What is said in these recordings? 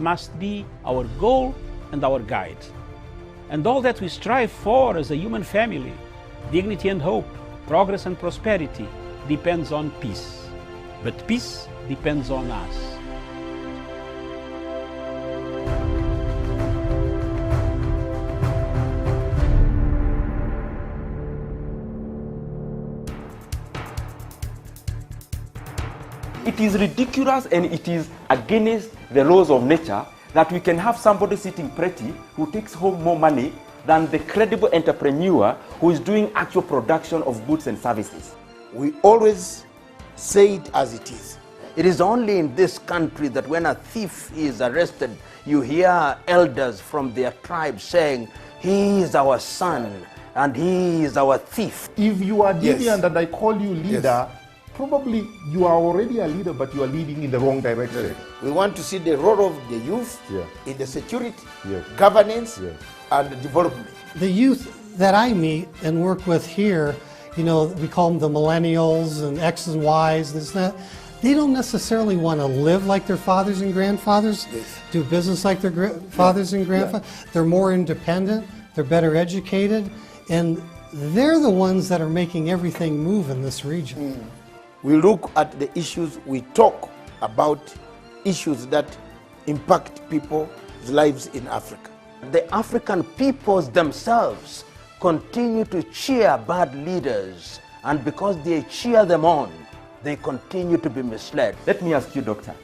must be our goal and our guide. And all that we strive for as a human family, dignity and hope, progress and prosperity, depends on peace. But peace depends on us. It is ridiculous and it is against the laws of nature that we can have somebody sitting pretty who takes home more money than the credible entrepreneur who is doing actual production of goods and services. We always say it as it is. It is only in this country that when a thief is arrested, you hear elders from their tribe saying, "He is our son and he is our thief." If you are deviant Yes. and I call you leader, Yes. probably you are already a leader, but you are leading in the wrong direction. We want to see the role of the youth Yeah. in the security, Yes. governance, Yes. and development. The youth that I meet and work with here, you know, we call them the millennials and X's and Y's, this and that. They don't necessarily want to live like their fathers and grandfathers, Yes. do business like their fathers and grandfathers. They're more independent, they're better educated, and they're the ones that are making everything move in this region. We look at the issues, we talk about issues that impact people's lives in Africa. The African peoples themselves continue to cheer bad leaders, and because they cheer them on, they continue to be misled. Let me ask you, doctor,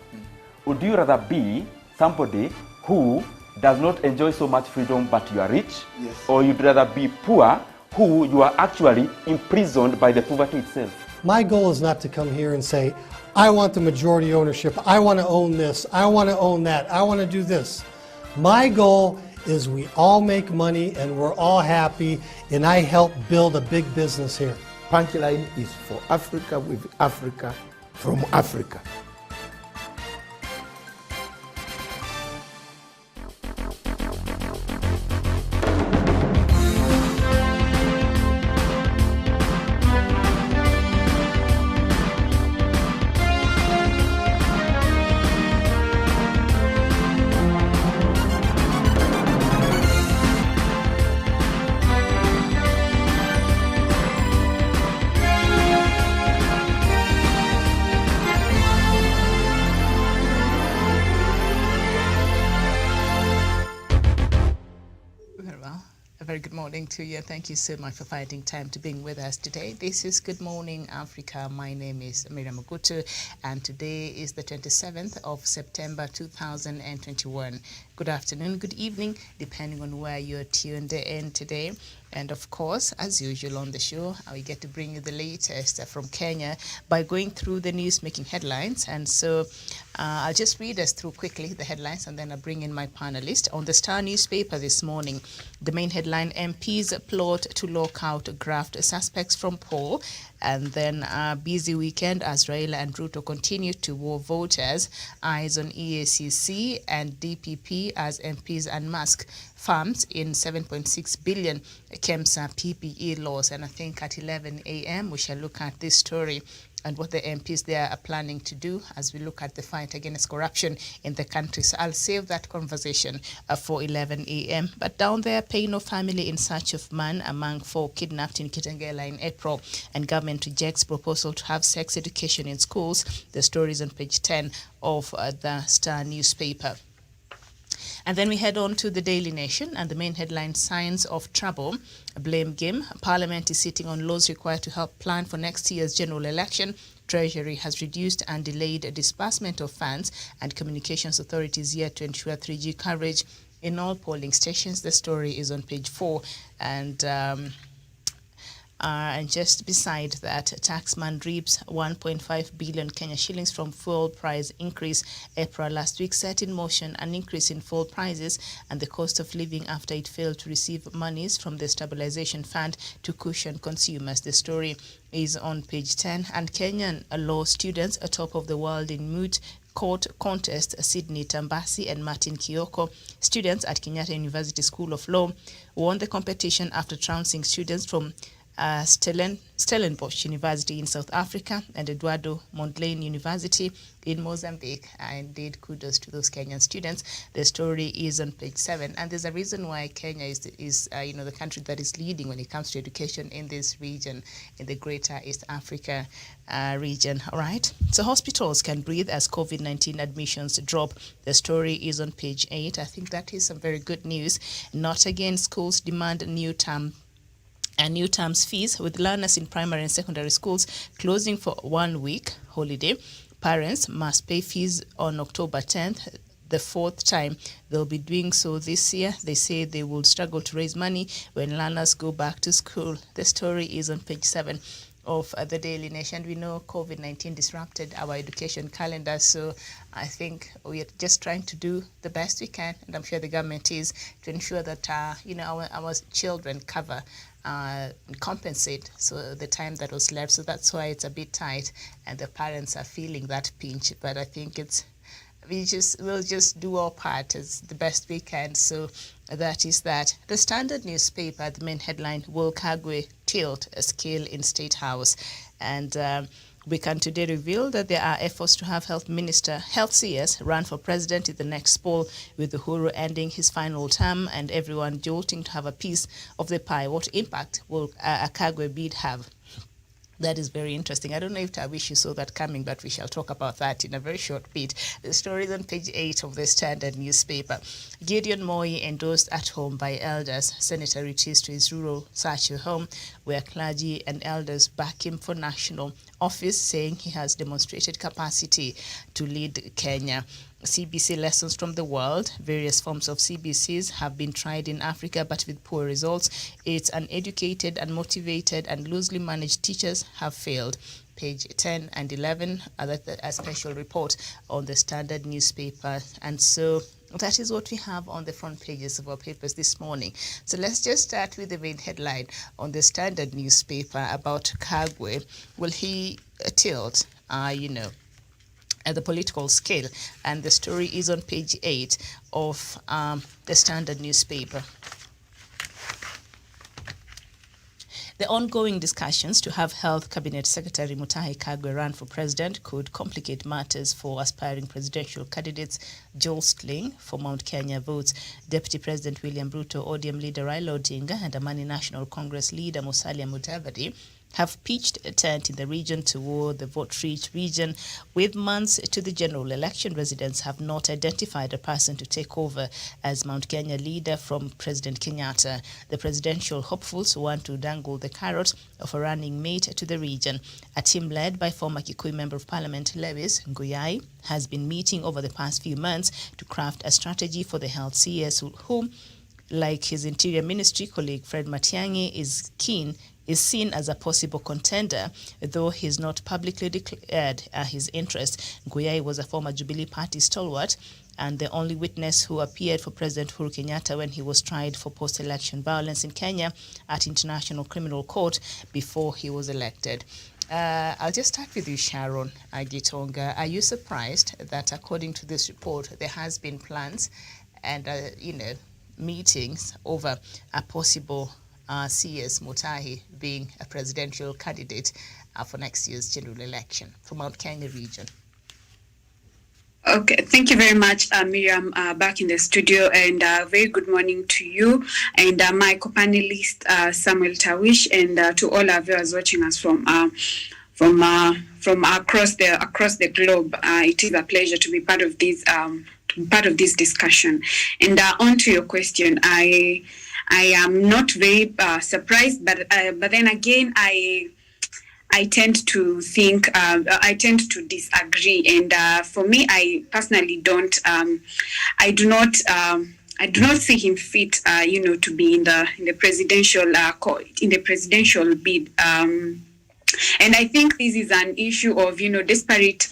would you rather be somebody who does not enjoy so much freedom but you are rich? Yes. Or you'd rather be poor who you are actually imprisoned by the poverty itself? My goal is not to come here and say, I want the majority ownership, I want to own this, I want to own that, I want to do this. My goal is we all make money and we're all happy, and I help build a big business here. Punchline is for Africa, with Africa, from Africa. Very good morning to you. Thank you so much for finding time to being with us today. This is Good Morning Africa. My name is Miriam Ogutu, and today is the 27th of September 2021. Good afternoon, good evening, depending on where you're tuned in today. And of course, as usual on the show, we get to bring you the latest from Kenya by going through the news making headlines. And so I'll just read us through quickly the headlines, and then I'll bring in my panelist. On the Star newspaper this morning, the main headline, MPs plot to lock out graft suspects from poll. And then a busy weekend as Raila and Ruto continue to war voters. Eyes on EACC and DPP as MPs unmask farms in 7.6 billion KEMSA PPE loss. And I think at 11 a.m. we shall look at this story and what the MPs there are planning to do as we look at the fight against corruption in the country. So I'll save that conversation for 11 a.m. But down there, pay no family in search of man among 4 kidnapped in Kitengela in April, and government rejects proposal to have sex education in schools. The story is on page 10 of the Star newspaper. And then we head on to the Daily Nation, and the main headline, signs of trouble, blame game. Parliament is sitting on laws required to help plan for next year's general election. Treasury has reduced and delayed disbursement of funds, and communications authorities yet to ensure 3G coverage in all polling stations. The story is on page 4. And just beside that, taxman reaps 1.5 billion Kenya shillings from fuel price increase. April last week set in motion an increase in fuel prices and the cost of living after it failed to receive monies from the stabilization fund to cushion consumers. The story is on page 10. And Kenyan law students atop of the world in moot court contest, Sydney Tambasi and Martin Kioko, students at Kenyatta University School of Law, won the competition after trouncing students from Stellenbosch University in South Africa and Eduardo Mondlane University in Mozambique. Indeed, kudos to those Kenyan students. The story is on page 7, and there's a reason why Kenya is the country that is leading when it comes to education in this region, in the Greater East Africa region. All right. So hospitals can breathe as COVID-19 admissions drop. The story is on page 8. I think that is some very good news. Not again, schools demand new term's fees, with learners in primary and secondary schools closing for 1 week holiday. Parents must pay fees on October 10th, the 4th time they'll be doing so this year. They say they will struggle to raise money when learners go back to school. The story is on page 7 of the Daily Nation. We know COVID-19 disrupted our education calendar, so I think we are just trying to do the best we can, and I'm sure the government is, to ensure that our children compensate so the time that was left. So that's why it's a bit tight, and the parents are feeling that pinch. But I think we'll just do our part as the best we can. So that is that. The Standard newspaper, the main headline: Will Kagwe tilt a scale in State House? And we can today reveal that there are efforts to have Health CS run for president in the next poll, with Uhuru ending his final term and everyone jolting to have a piece of the pie. What impact will a Kagwe bid have? That is very interesting. I don't know if Tawishi saw that coming, but we shall talk about that in a very short bit. The story is on page 8 of the Standard newspaper. Gideon Moi endorsed at home by elders. Senator returns to his rural Sacho home, where clergy and elders back him for national office, saying he has demonstrated capacity to lead Kenya. CBC lessons from the world. Various forms of CBCs have been tried in Africa, but with poor results. It's uneducated, unmotivated, and loosely managed teachers have failed. Page 10 and 11, a special report on the Standard newspaper. And so that is what we have on the front pages of our papers this morning. So let's just start with the main headline on the Standard newspaper about Kagwe. Will he tilt, at the political scale? And the story is on page 8 of the Standard newspaper. The ongoing discussions to have Health Cabinet Secretary Mutahi Kagwe run for president could complicate matters for aspiring presidential candidates jostling for Mount Kenya votes. Deputy President William Ruto, ODM leader Raila Odinga, and Amani National Congress leader Musalia Mudavadi have pitched a tent in the region toward the vote-rich region. With months to the general election, residents have not identified a person to take over as Mount Kenya leader from President Kenyatta. The presidential hopefuls want to dangle the carrot of a running mate to the region. A team led by former Kikuyu Member of Parliament Lewis Nguyai has been meeting over the past few months to craft a strategy for the Health CS, whom, like his Interior Ministry colleague Fred Matiang'i, is seen as a possible contender, though he's not publicly declared his interest. Nguyai was a former Jubilee Party stalwart and the only witness who appeared for President Uhuru Kenyatta when he was tried for post-election violence in Kenya at International Criminal Court before he was elected. I'll just start with you, Sharon Gitonga. Are you surprised that, according to this report, there has been plans and meetings over a possible CS Mutahi being a presidential candidate for next year's general election for Mount Kenya region? Okay, thank you very much, Miriam, back in the studio, and very good morning to you and my co-panelist, Samuel Tawish, and to all our viewers watching us from across the globe. It is a pleasure to be part of this discussion. And on to your question, I am not very surprised, but then again, I tend to think, I tend to disagree. And for me, I personally I do not see him fit, to be in the presidential bid. And I think this is an issue of, desperate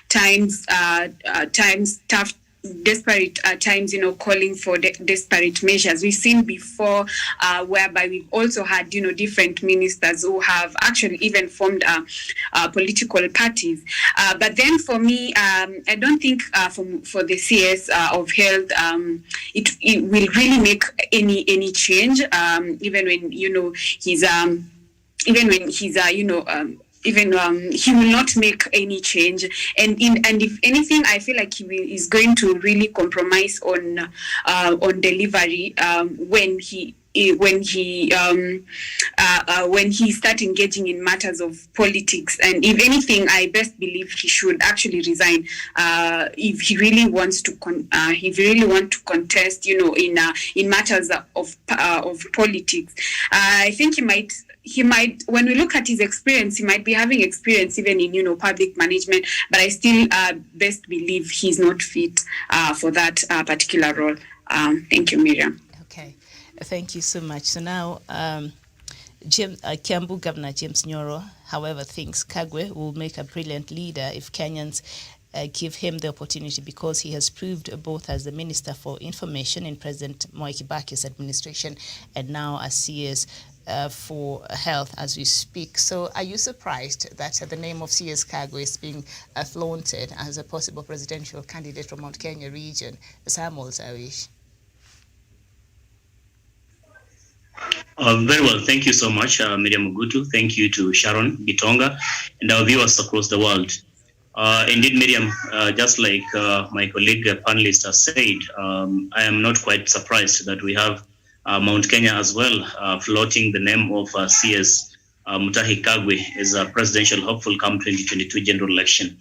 times, desperate times, calling for desperate measures. We've seen before whereby we've also had, different ministers who have actually even formed political parties. But then for me, I don't think for the CS of Health, it will really make any change, even when, even when he's he will not make any change, and if anything, I feel like is going to really compromise on delivery when he start engaging in matters of politics. And if anything, I best believe he should actually resign if he really wants to contest, in matters of politics. I think he might, when we look at his experience, he might be having experience even in public management, but I still best believe he's not fit for that particular role. Thank you, Miriam. Okay, thank you so much. So now, Kiambu Governor James Nyoro, however, thinks Kagwe will make a brilliant leader if Kenyans give him the opportunity, because he has proved both as the Minister for Information in President Mwai Kibaki's administration and now as CS for Health as we speak. So are you surprised that the name of CS Kagwe is being flaunted as a possible presidential candidate from Mount Kenya region? Samuel Zawish. Very well. Thank you so much, Miriam Mugutu. Thank you to Sharon Gitonga and our viewers across the world. Indeed, Miriam, just like my colleague panelist has said, I am not quite surprised that we have Mount Kenya as well floating the name of CS Mutahi Kagwe as a presidential hopeful come 2022 general election.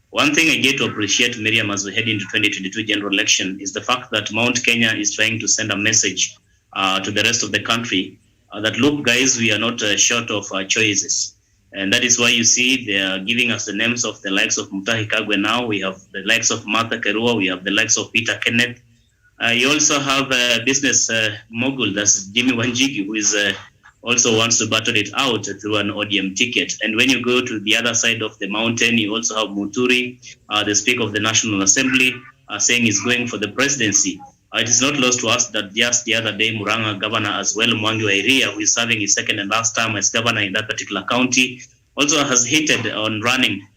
One thing I get to appreciate, Miriam, as we head into 2022 general election is the fact that Mount Kenya is trying to send a message to the rest of the country that, look, guys, we are not short of choices. And that is why you see they are giving us the names of the likes of Mutahi Kagwe now. We have the likes of Martha Karua. We have the likes of Peter Kenneth. You also have a business mogul, that's Jimmy Wanjigi, who is also wants to battle it out through an ODM ticket. And when you go to the other side of the mountain, you also have Muturi, the Speaker of the National Assembly, saying he's going for the presidency. It is not lost to us that just the other day, Muranga Governor as well, Mwangi wa Iria, who is serving his second and last term as governor in that particular county, also has hinted on running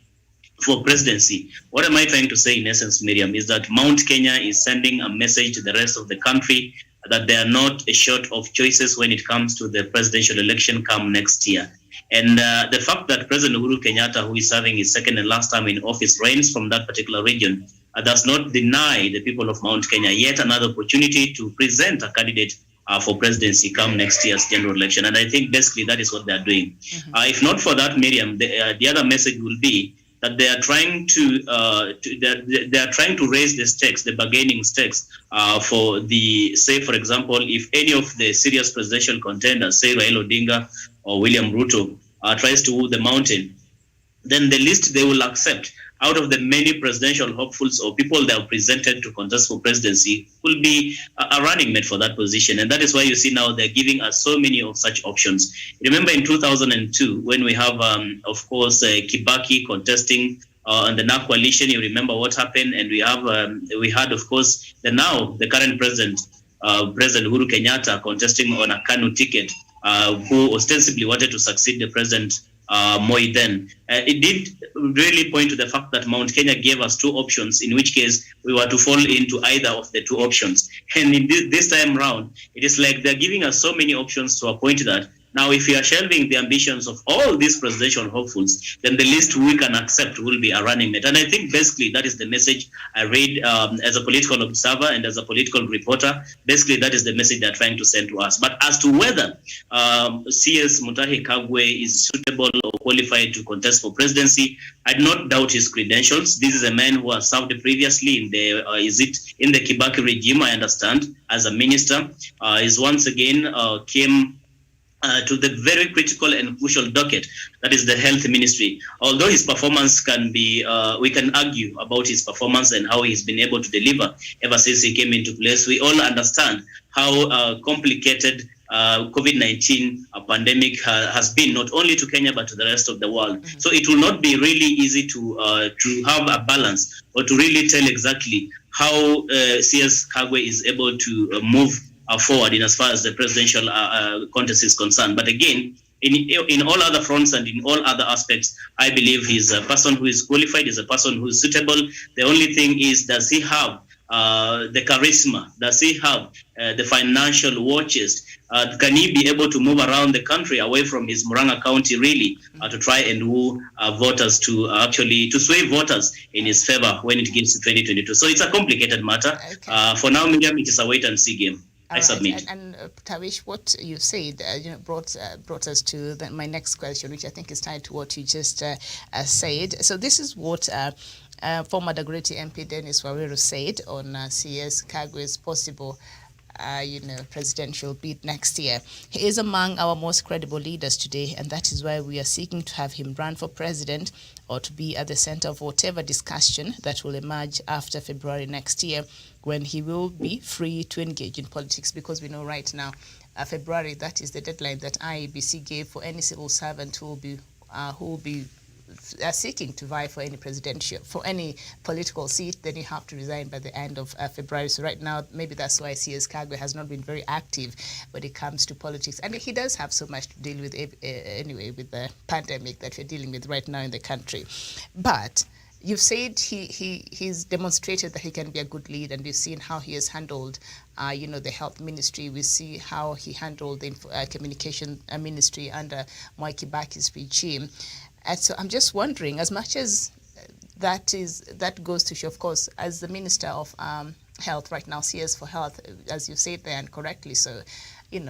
for presidency. What am I trying to say in essence, Miriam, is that Mount Kenya is sending a message to the rest of the country that they are not short of choices when it comes to the presidential election come next year. And the fact that President Uhuru Kenyatta, who is serving his second and last term in office, reigns from that particular region, does not deny the people of Mount Kenya yet another opportunity to present a candidate for presidency come next year's general election. And I think basically that is what they are doing. If not for that, Miriam, the other message will be that they are trying to raise the stakes, the bargaining stakes, for the, say, for example, if any of the serious presidential contenders, say Raila Odinga or William Ruto, tries to woo the mountain, then the list they will accept out of the many presidential hopefuls or people that are presented to contest for presidency will be a running mate for that position. And that is why you see now they're giving us so many of such options. Remember in 2002, when we have, of course, Kibaki contesting on the NARC coalition, you remember what happened. And we had, of course, the current president, President Uhuru Kenyatta, contesting on a KANU ticket, who ostensibly wanted to succeed the president Moi then. It did really point to the fact that Mount Kenya gave us two options, in which case we were to fall into either of the two options. And in this time round, it is like they're giving us so many options to a point that now if we are shelving the ambitions of all these presidential hopefuls, then the least we can accept will be a running mate. And I think basically that is the message I read as a political observer and as a political reporter. Basically, that is the message they're trying to send to us. But as to whether CS Mutahi Kagwe is suitable or qualified to contest for presidency, I do not doubt his credentials. This is a man who has served previously in the Kibaki regime, I understand, as a minister. Is once again came to the very critical and crucial docket, that is the health ministry. Although his performance can be, we can argue about his performance and how he's been able to deliver ever since he came into place. We all understand how complicated COVID-19 pandemic has been, not only to Kenya, but to the rest of the world. So it will not be really easy to have a balance or to really tell exactly how CS Kagwe is able to move forward in as far as the presidential contest is concerned. But again, in all other fronts and in all other aspects, I believe he's a person who is qualified, is a person who is suitable. The only thing is, does he have the charisma? Does he have the financial watches? Can he be able to move around the country away from his Murang'a County, really, to try and woo voters to sway voters in his favor when it gets to 2022? So it's a complicated matter. Okay. For now, Miriam, it is a wait and see game. I submit. And Tawish, what you said, brought us to my next question, which I think is tied to what you just said. So this is what former Dagoretti MP Dennis Waweru said on CS Kagwe's possible presidential bid next year. He is among our most credible leaders today, and that is why we are seeking to have him run for president or to be at the center of whatever discussion that will emerge after February next year, when he will be free to engage in politics, because we know right now, February, that is the deadline that IEBC gave for any civil servant who will be seeking to vie for any political seat. Then you have to resign by the end of February. So right now, maybe that's why CS Kagwe has not been very active when it comes to politics. And he does have so much to deal with anyway, with the pandemic that we're dealing with right now in the country. But you've said he's demonstrated that he can be a good leader, and we've seen how he has handled, the health ministry. We see how he handled the communication ministry under Mwai Kibaki's regime. And so I'm just wondering, as much as that goes to show, of course, as the Minister of Health right now, CS for Health, as you said there, and correctly so,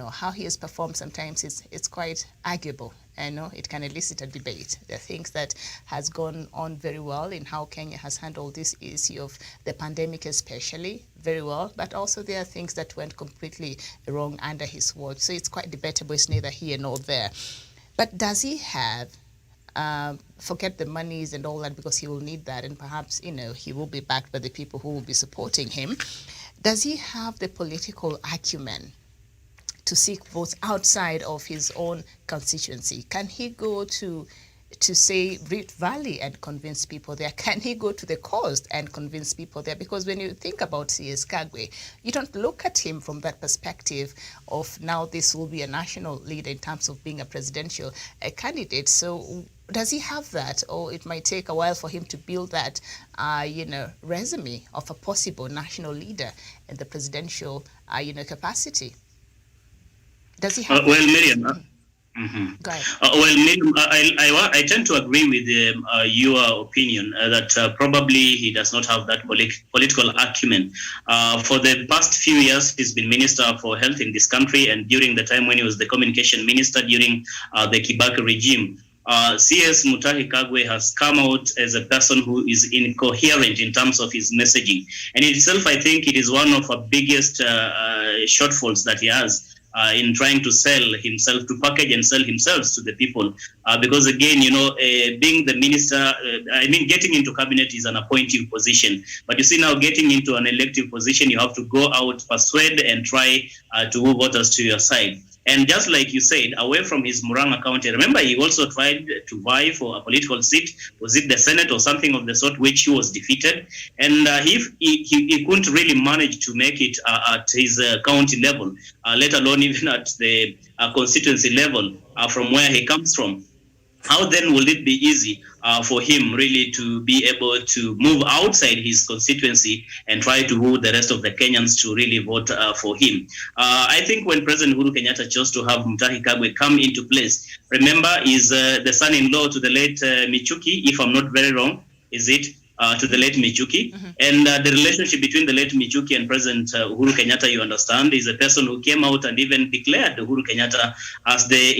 how he has performed sometimes it's quite arguable. It can elicit a debate. There are things that has gone on very well in how Kenya has handled this issue of the pandemic, especially very well, but also there are things that went completely wrong under his watch. So it's quite debatable. It's neither here nor there. But does he have, forget the monies and all that, because he will need that, and perhaps, he will be backed by the people who will be supporting him. Does he have the political acumen to seek votes outside of his own constituency? Can he go to say Rift Valley and convince people there? Can he go to the coast and convince people there? Because when you think about CS Kagwe, you don't look at him from that perspective of now this will be a national leader in terms of being a presidential candidate. So does he have that, or it might take a while for him to build that, resume of a possible national leader in the presidential, capacity? Does he have? Well, Miriam. Go ahead. Well, Miriam, I tend to agree with your opinion that probably he does not have that political acumen. For the past few years, he's been Minister for Health in this country, and during the time when he was the Communication Minister during the Kibaki regime, CS Mutahi Kagwe has come out as a person who is incoherent in terms of his messaging. And in itself, I think it is one of the biggest shortfalls that he has in trying to sell himself, to package and sell himself to the people. Because again, being the minister, getting into cabinet is an appointive position. But you see now, getting into an elective position, you have to go out, persuade and try to woo voters to your side. And just like you said, away from his Murang'a County, remember he also tried to vie for a political seat. Was it the Senate or something of the sort, which he was defeated? And he couldn't really manage to make it at his county level, let alone even at the constituency level from where he comes from. How then will it be easy for him really to be able to move outside his constituency and try to woo the rest of the Kenyans to really vote for him? I think when President Uhuru Kenyatta chose to have Mutahi Kagwe come into place, remember, is the son-in-law to the late Michuki, if I'm not very wrong, is it? To the late Michuki. Mm-hmm. And the relationship between the late Michuki and President Uhuru Kenyatta, you understand, is a person who came out and even declared Uhuru Kenyatta as the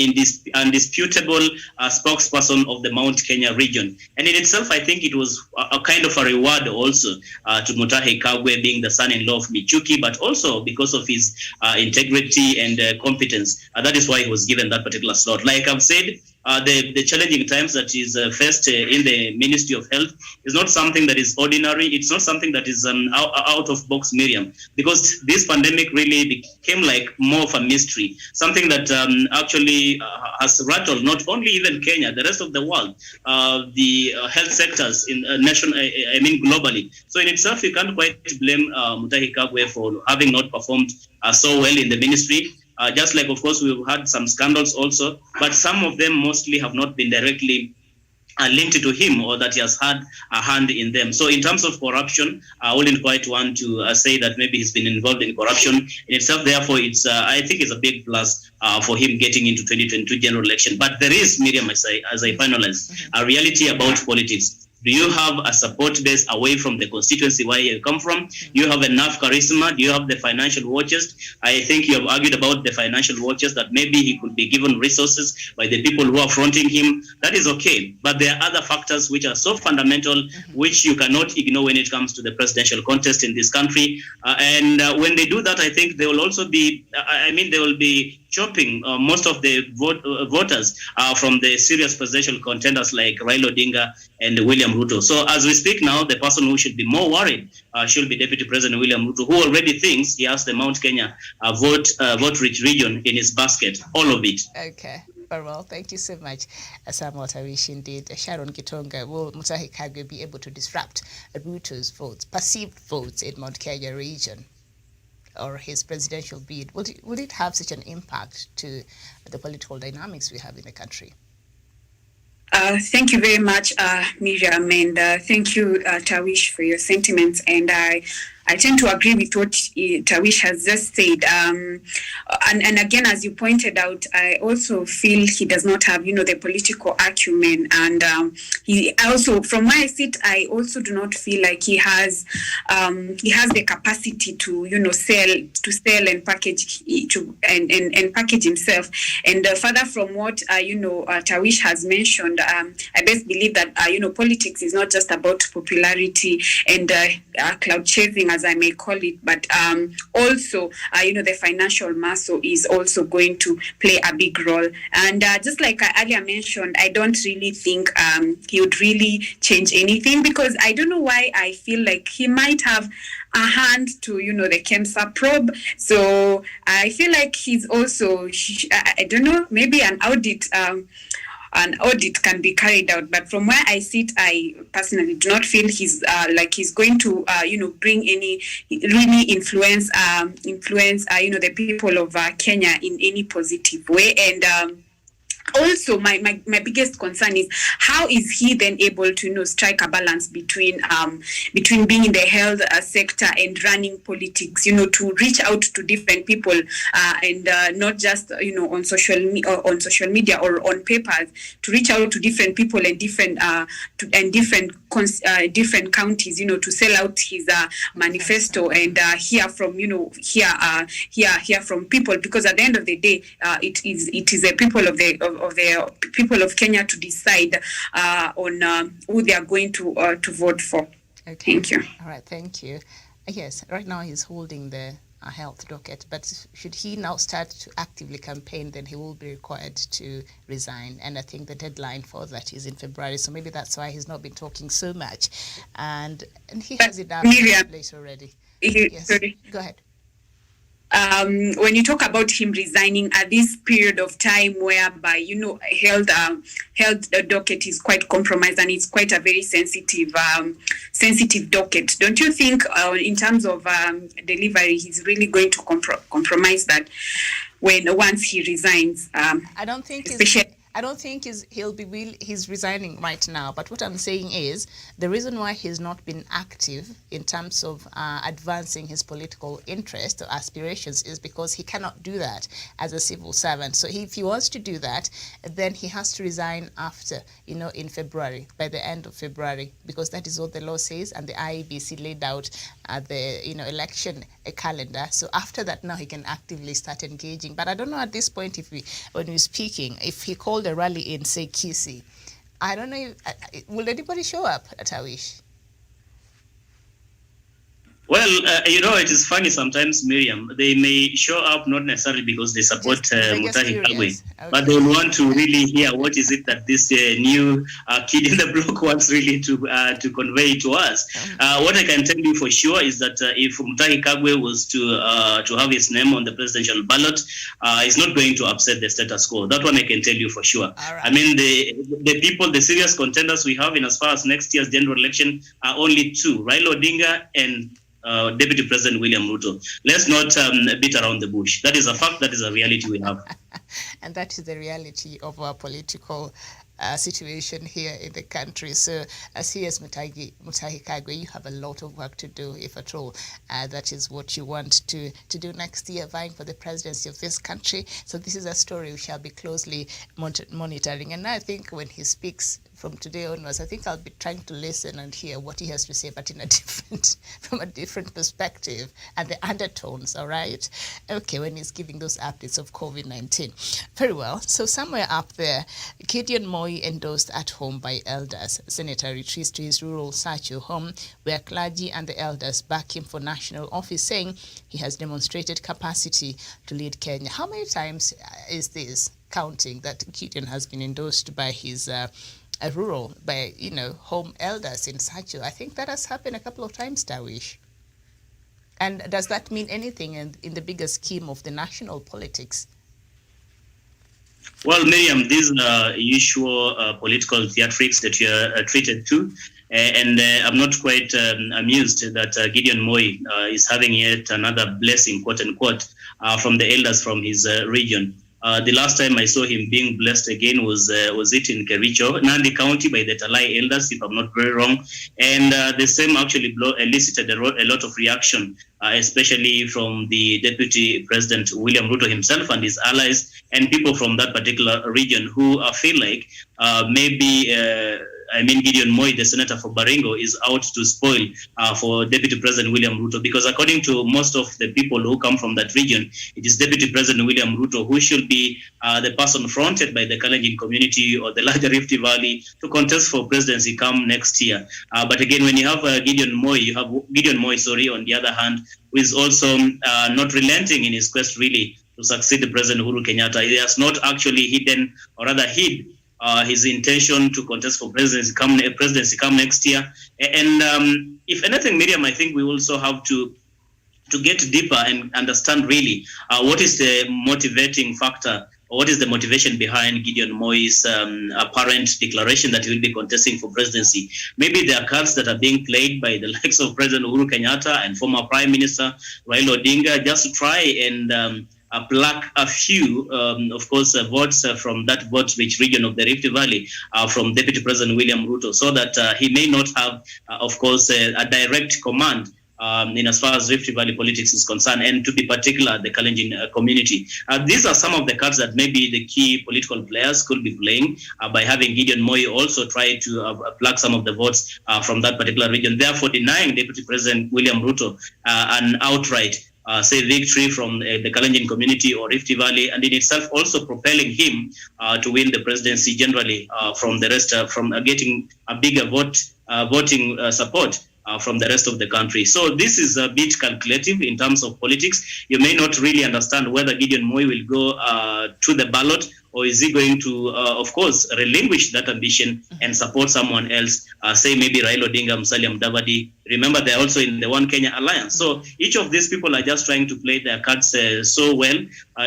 undisputable spokesperson of the Mount Kenya region. And in itself, I think it was a kind of a reward also to Mutahi Kagwe being the son-in-law of Michuki, but also because of his integrity and competence. That is why he was given that particular slot. Like I've said, the challenging times that is faced in the Ministry of Health is not something that is ordinary. It's not something that is an out-of-box Miriam, because this pandemic really became like more of a mystery, something that actually has rattled not only even Kenya, the rest of the world, the health sectors in globally. So in itself, you can't quite blame Mutahi Kagwe for having not performed so well in the ministry. Just like, of course, we've had some scandals also, but some of them mostly have not been directly linked to him or that he has had a hand in them. So in terms of corruption, I wouldn't quite want to say that maybe he's been involved in corruption in itself. Therefore, it's I think it's a big plus for him getting into 2022 general election. But there is, Miriam, as I finalize, a reality about politics. Do you have a support base away from the constituency where you come from? Do you have enough charisma? Do you have the financial watches? I think you have argued about the financial watches, that maybe he could be given resources by the people who are fronting him. That is okay. But there are other factors which are so fundamental, which you cannot ignore when it comes to the presidential contest in this country. And when they do that, I think they will also be, they will be chopping most of the voters from the serious presidential contenders like Raila Odinga and William Ruto. So as we speak now, the person who should be more worried should be Deputy President William Ruto, who already thinks he has the Mount Kenya vote-rich region in his basket, all of it. Okay. Very well, thank you so much, Samuel Tawish. Indeed, Sharon Gitonga, will Mutahi Kagwe be able to disrupt Ruto's votes, perceived votes in Mount Kenya region, or his presidential bid? Would it have such an impact to the political dynamics we have in the country? Thank you very much, Miriam, and thank you, Tawish, for your sentiments. And I tend to agree with what Tawish has just said. And again, as you pointed out, I also feel he does not have, the political acumen. And he also, from where I sit, I also do not feel like he has the capacity to, sell and package and package himself. And further from what, Tawish has mentioned, I best believe that, politics is not just about popularity and cloud chasing, as I may call it, but also, the financial muscle is also going to play a big role. And just like I earlier mentioned, I don't really think he would really change anything, because I don't know why I feel like he might have a hand to, the KEMSA probe. So I feel like he's also, I don't know, maybe an audit can be carried out, but from where I sit, I personally do not feel he's going to bring any really influence the people of Kenya in any positive way. And also, my biggest concern is how is he then able to strike a balance between being in the health sector and running politics, to reach out to different people and not just on social media or on papers, to reach out to different people and different counties, to sell out his manifesto and hear from hear from people, because at the end of the day, it is the people of the people of Kenya to decide on who they are going to vote for. Okay. Thank you. All right, thank you. Yes, right now he's holding the health docket, but should he now start to actively campaign, then he will be required to resign. And I think the deadline for that is in February, so maybe that's why he's not been talking so much. And he has it down in place already. Yes, sorry. Go ahead. When you talk about him resigning at this period of time whereby, health docket is quite compromised and it's quite a very sensitive docket, don't you think in terms of delivery, he's really going to compromise that once he resigns? I don't think he's resigning right now. But what I'm saying is the reason why he's not been active in terms of advancing his political interest or aspirations is because he cannot do that as a civil servant. So if he wants to do that, then he has to resign after, in February, by the end of February, because that is what the law says, and the IEBC laid out the election calendar. So after that, now he can actively start engaging. But I don't know at this point when we're speaking, if he called a rally in, say, Kisii, I don't know, will anybody show up at Tawish? Well, it is funny sometimes, Miriam. They may show up not necessarily because they support Mutahi Kagwe, but they want to really hear what is it that this new kid in the block wants really to convey to us. What I can tell you for sure is that if Mutahi Kagwe was to have his name on the presidential ballot, it's not going to upset the status quo. That one I can tell you for sure. Right. I mean, the people, the serious contenders we have in as far as next year's general election are only two: Raila Odinga and Deputy President William Ruto. Let's not beat around the bush. That is a fact. That is a reality we have. And that is the reality of our political situation here in the country. So C.S. Mutahi Kagwe, you have a lot of work to do, if at all. That is what you want to do next year, vying for the presidency of this country. So this is a story we shall be closely monitoring. And I think when he speaks from today onwards, I think I'll be trying to listen and hear what he has to say, but in a different, from a different perspective and the undertones, all right? Okay, when he's giving those updates of COVID-19. Very well. So somewhere up there, Gideon Moi endorsed at home by elders. Senator retreats to his rural Sacho home, where clergy and the elders back him for national office, saying he has demonstrated capacity to lead Kenya. How many times is this, counting, that Gideon has been endorsed by his rural, by, home elders in Sacho? I think that has happened a couple of times, Darwish. And does that mean anything in the bigger scheme of the national politics? Well, Miriam, these are usual political theatrics that you are treated to. And I'm not quite amused that Gideon Moi is having yet another blessing, quote unquote, from the elders from his region. The last time I saw him being blessed again was it in Kericho, Nandi County, by the Talai elders, if I'm not very wrong. And the same actually elicited a lot of reaction, especially from the Deputy President William Ruto himself and his allies and people from that particular region who feel like maybe Gideon Moi, the senator for Baringo, is out to spoil for Deputy President William Ruto, because according to most of the people who come from that region, it is Deputy President William Ruto who should be the person fronted by the Kalenjin community or the larger Rift Valley to contest for presidency come next year. But again, when you have Gideon Moi, on the other hand, who is also not relenting in his quest really to succeed President Uhuru Kenyatta. He has not actually hidden, or rather hid, his intention to contest for presidency come next year. And if anything, Miriam, I think we also have to get deeper and understand really what is the motivating factor, or what is the motivation behind Gideon Moi's apparent declaration that he will be contesting for presidency. Maybe there are cards that are being played by the likes of President Uhuru Kenyatta and former Prime Minister Raila Odinga just to try and pluck a few, votes from that vote-rich region of the Rift Valley from Deputy President William Ruto, so that he may not have, a direct command in as far as Rift Valley politics is concerned, and to be particular, the Kalenjin community. These are some of the cards that maybe the key political players could be playing by having Gideon Moi also try to pluck some of the votes from that particular region, therefore denying Deputy President William Ruto an outright victory from the Kalenjin community or Rift Valley, and in itself also propelling him to win the presidency generally from the rest, from getting a bigger voting support from the rest of the country. So this is a bit calculative in terms of politics. You may not really understand whether Gideon Moi will go to the ballot, or is he going to, relinquish that ambition and support someone else, say maybe Raila Odinga, Musalia Mudavadi. Remember, they're also in the One Kenya Alliance. So each of these people are just trying to play their cards so well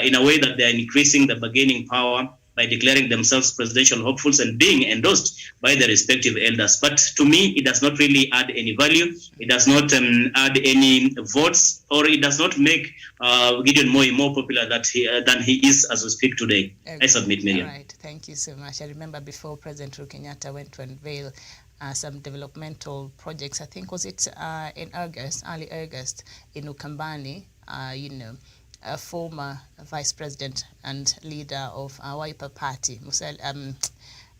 in a way that they're increasing the bargaining power by declaring themselves presidential hopefuls and being endorsed by the respective elders. But to me, it does not really add any value. It does not add any votes, or it does not make Gideon Moi more popular than he is as we speak today. Okay. I submit, Miriam. All right, thank you so much. I remember before President Uhuru Kenyatta went to unveil some developmental projects, I think was it in August, early August, in Ukambani, a former vice president and leader of our Wiper Party, Stephen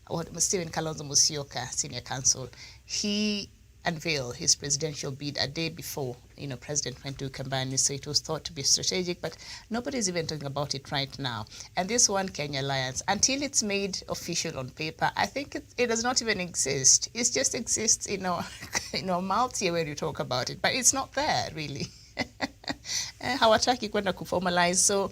Kalonzo Musyoka, senior counsel, he unveiled his presidential bid a day before, President went to Ukambani, so it was thought to be strategic, but nobody's even talking about it right now. And this One Kenya Alliance, until it's made official on paper, I think it does not even exist. It just exists in our mouths here when you talk about it, but it's not there, really. Hawataki kwenda kuformalize, so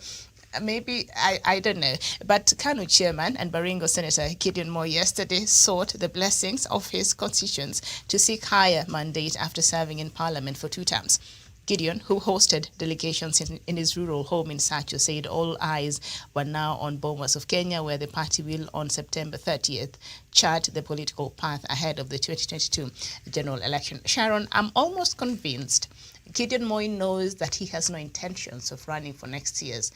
maybe, I don't know. But KANU chairman and Baringo Senator Gideon Moi yesterday sought the blessings of his constituents to seek higher mandate after serving in parliament for 2 terms. Gideon, who hosted delegations in his rural home in Sacho, said all eyes were now on Bomas of Kenya, where the party will, on September 30th, chart the political path ahead of the 2022 general election. Sharon, I'm almost convinced Gideon Moi knows that he has no intentions of running for next year's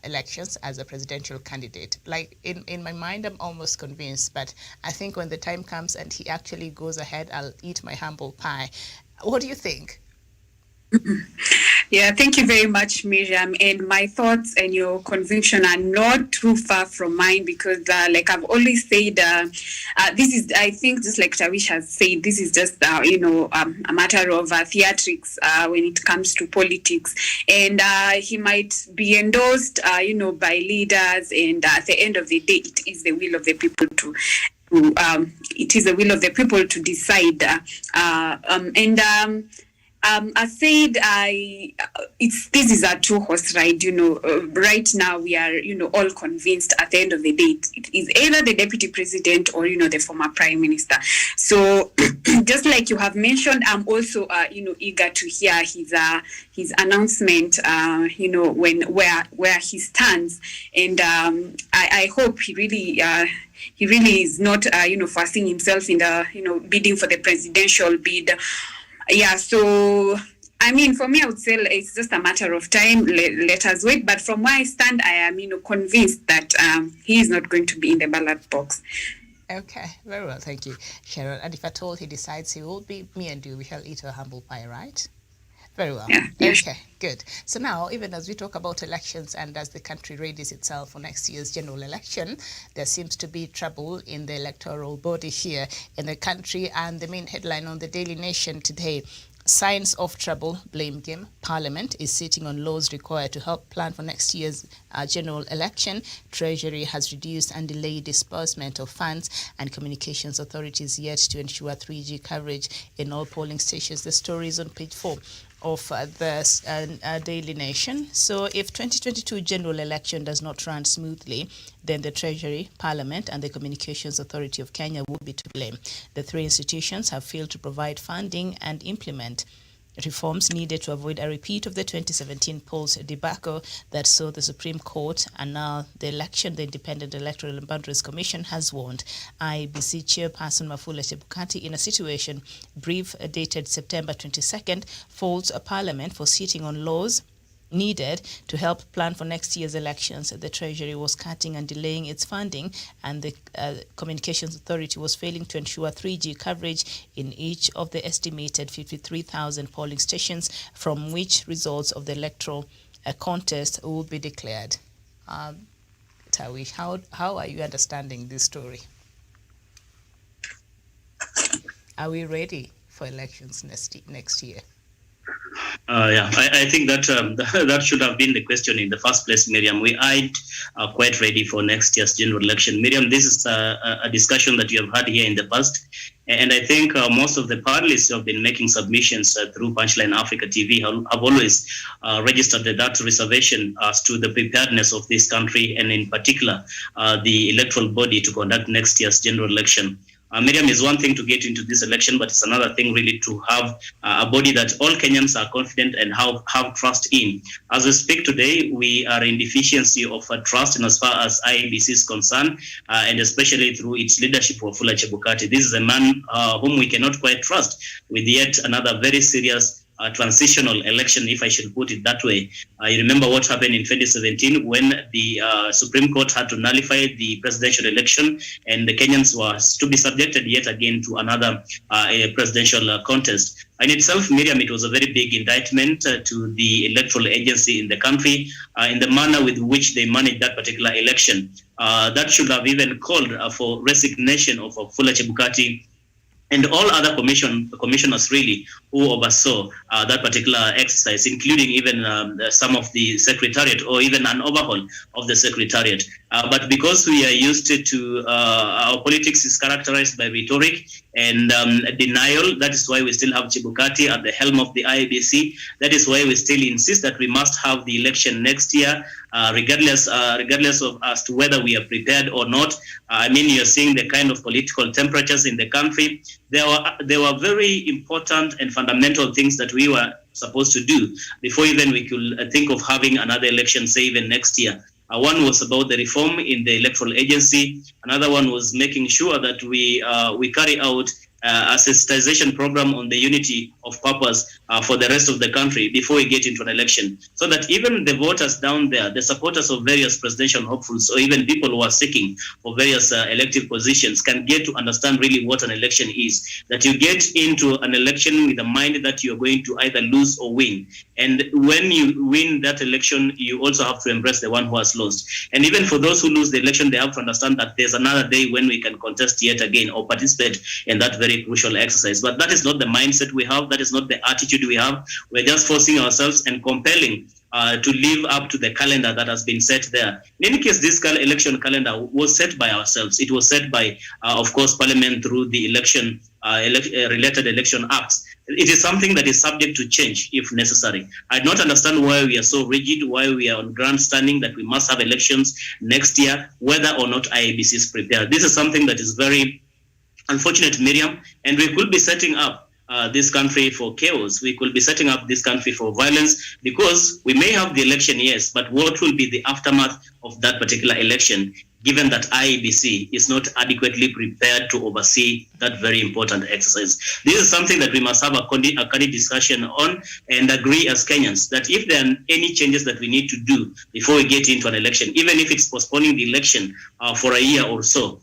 elections as a presidential candidate. Like in my mind, I'm almost convinced, but I think when the time comes and he actually goes ahead, I'll eat my humble pie. What do you think? Yeah, thank you very much, Miriam. And my thoughts and your conviction are not too far from mine because, like I've always said, this is, I think, just like Tawish has said, this is just, a matter of theatrics when it comes to politics. And he might be endorsed, by leaders. And at the end of the day, it is the will of the people it is the will of the people to decide. I said this is a two-horse ride. Right now we are all convinced at the end of the day it is either the deputy president or the former prime minister. So just like you have mentioned, I'm also eager to hear his announcement. Where he stands, and I hope he really is not forcing himself in the bidding for the presidential bid. Yeah, so I mean, for me, I would say it's just a matter of time. Let us wait. But from where I stand, I am convinced that he is not going to be in the ballot box. Okay, very well, thank you, Sharon. And if at all he decides he will be, me and you, we shall eat a humble pie, right? Very well. Yeah. Okay, good. So now, even as we talk about elections and as the country readies itself for next year's general election, there seems to be trouble in the electoral body here in the country. And the main headline on the Daily Nation today: signs of trouble, blame game. Parliament is sitting on laws required to help plan for next year's general election. Treasury has reduced and delayed disbursement of funds, and communications authorities yet to ensure 3G coverage in all polling stations. The story is on page 4 of the Daily Nation. So if 2022 general election does not run smoothly, then the Treasury, Parliament and the Communications Authority of Kenya will be to blame. The three institutions have failed to provide funding and implement reforms needed to avoid a repeat of the 2017 polls debacle that saw the Supreme Court and now the election. The Independent Electoral and Boundaries Commission has warned IEBC Chairperson Wafula Chebukati in a situation brief dated September 22nd faults Parliament for sitting on laws needed to help plan for next year's elections. The Treasury was cutting and delaying its funding, and the Communications Authority was failing to ensure 3G coverage in each of the estimated 53,000 polling stations from which results of the electoral contest will be declared. Tawish, how are you understanding this story? Are we ready for elections next year? I think that that should have been the question in the first place, Miriam. We aren't quite ready for next year's general election. Miriam, this is a discussion that you have had here in the past, and I think most of the panelists who have been making submissions through Punchline Africa TV have always registered that reservation as to the preparedness of this country, and in particular the electoral body to conduct next year's general election. Miriam, is one thing to get into this election, but it's another thing really to have a body that all Kenyans are confident and have trust in. As we speak today, we are in deficiency of trust in as far as IEBC is concerned, and especially through its leadership of Wafula Chebukati. This is a man whom we cannot quite trust with yet another very serious transitional election, if I should put it that way. I remember what happened in 2017 when the Supreme Court had to nullify the presidential election, and the Kenyans were to be subjected yet again to another presidential contest. In itself, Miriam, it was a very big indictment to the electoral agency in the country in the manner with which they managed that particular election. That should have even called for resignation of Wafula Chebukati and all other commissioners really who oversaw that particular exercise, including even some of the secretariat or even an overhaul of the secretariat. But because we are used to our politics is characterized by rhetoric and denial, that is why we still have Chebukati at the helm of the IEBC. That is why we still insist that we must have the election next year, regardless of as to whether we are prepared or not. I mean, you're seeing the kind of political temperatures in the country. There were very important and fundamental things that we were supposed to do before even we could think of having another election, say even next year. One was about the reform in the electoral agency. Another one was making sure that we carry out a sensitization program on the unity of purpose for the rest of the country before we get into an election, so that even the voters down there, the supporters of various presidential hopefuls, or even people who are seeking for various elective positions, can get to understand really what an election is. That you get into an election with a mind that you're going to either lose or win. And when you win that election, you also have to embrace the one who has lost. And even for those who lose the election, they have to understand that there's another day when we can contest yet again or participate in that very crucial exercise. But that is not the mindset we have. That is not the attitude we have. We're just forcing ourselves and compelling to live up to the calendar that has been set there. In any case, this election calendar was set by ourselves. It was set by, of course, Parliament through the election related election acts. It is something that is subject to change if necessary. I do not understand why we are so rigid, why we are on grandstanding that we must have elections next year, whether or not IEBC is prepared. This is something that is very unfortunate, Miriam, and we could be setting up this country for chaos. We could be setting up this country for violence, because we may have the election, yes, but what will be the aftermath of that particular election, given that IEBC is not adequately prepared to oversee that very important exercise? This is something that we must have a candid discussion on and agree as Kenyans that if there are any changes that we need to do before we get into an election, even if it's postponing the election for a year or so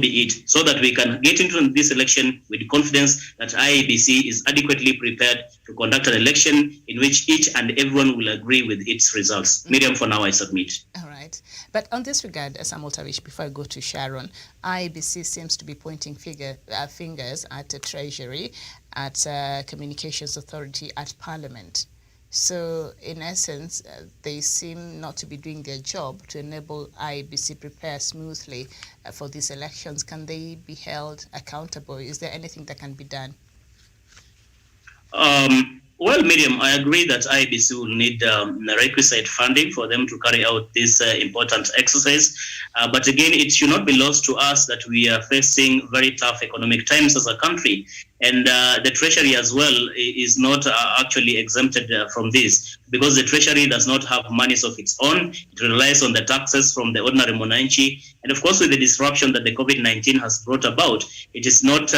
be it, so that we can get into this election with confidence that IEBC is adequately prepared to conduct an election in which each and everyone will agree with its results. Miriam, for now, I submit. All right. But on this regard, Samuel Tawish, before I go to Sharon, IEBC seems to be pointing fingers at the Treasury, at Communications Authority, at Parliament. So, in essence, they seem not to be doing their job to enable IEBC prepare smoothly for these elections. Can they be held accountable? Is there anything that can be done? Well, Miriam, I agree that IEBC will need requisite funding for them to carry out this important exercise. But again, it should not be lost to us that we are facing very tough economic times as a country. And the Treasury as well is not actually exempted from this, because the Treasury does not have monies of its own. It relies on the taxes from the ordinary mwananchi. And of course, with the disruption that the COVID-19 has brought about, it is not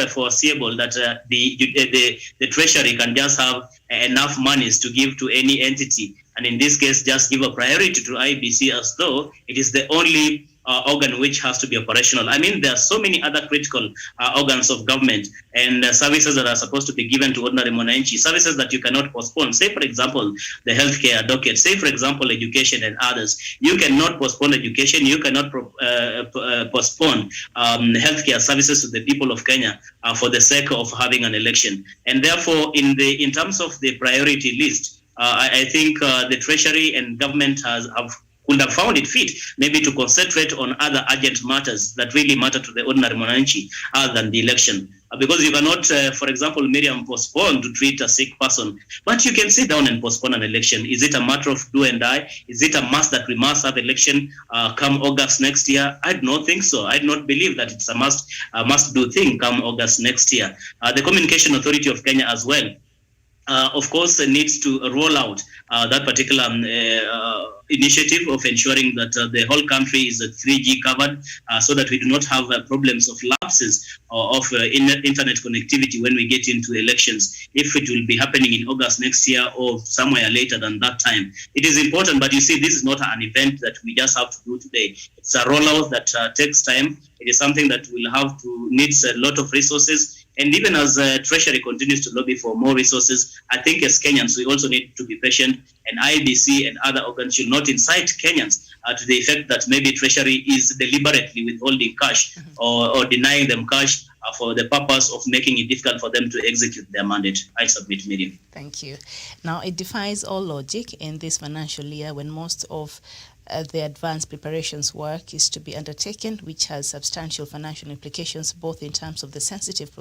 foreseeable that the Treasury can just have enough monies to give to any entity. And in this case, just give a priority to IEBC as though it is the only organ which has to be operational. I mean, there are so many other critical organs of government and services that are supposed to be given to ordinary mwananchi, services that you cannot postpone. Say, for example, the healthcare docket. Say, for example, education and others. You cannot postpone education. You cannot postpone healthcare services to the people of Kenya for the sake of having an election. And therefore, in terms of the priority list, I think the Treasury and government could have found it fit maybe to concentrate on other urgent matters that really matter to the ordinary mwananchi other than the election. Because you cannot, for example, Miriam, postpone to treat a sick person, but you can sit down and postpone an election. Is it a matter of do and die? Is it a must that we must have election come August next year? I do not think so. I do not believe that it's a must-do thing come August next year. The Communication Authority of Kenya as well, of course, needs to roll out that particular initiative of ensuring that the whole country is 3G covered, so that we do not have problems of lapses of internet connectivity when we get into elections, if it will be happening in August next year or somewhere later than that time. It is important, but you see, this is not an event that we just have to do today. It's a rollout that takes time. It is something that will have to needs a lot of resources. And even as Treasury continues to lobby for more resources, I think as Kenyans, we also need to be patient, and IEBC and other organs should not incite Kenyans to the effect that maybe Treasury is deliberately withholding cash or denying them cash for the purpose of making it difficult for them to execute their mandate. I submit, Miriam. Thank you. Now, it defies all logic in this financial year when most of the advanced preparations work is to be undertaken, which has substantial financial implications both in terms of the sensitive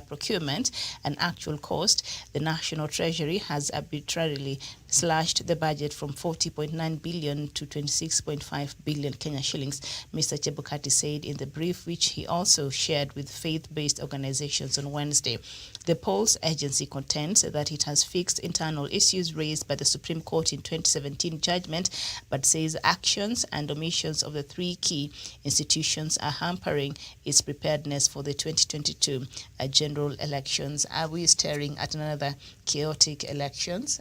procurement and actual cost. The National Treasury has arbitrarily slashed the budget from 40.9 billion to 26.5 billion Kenya shillings, Mr. Chebukati said in the brief, which he also shared with faith-based organizations on Wednesday. The polls agency contends that it has fixed internal issues raised by the Supreme Court in 2017 judgment, but says actions and omissions of the three key institutions are hampering its preparedness for the 2022 general elections. Are we staring at another chaotic elections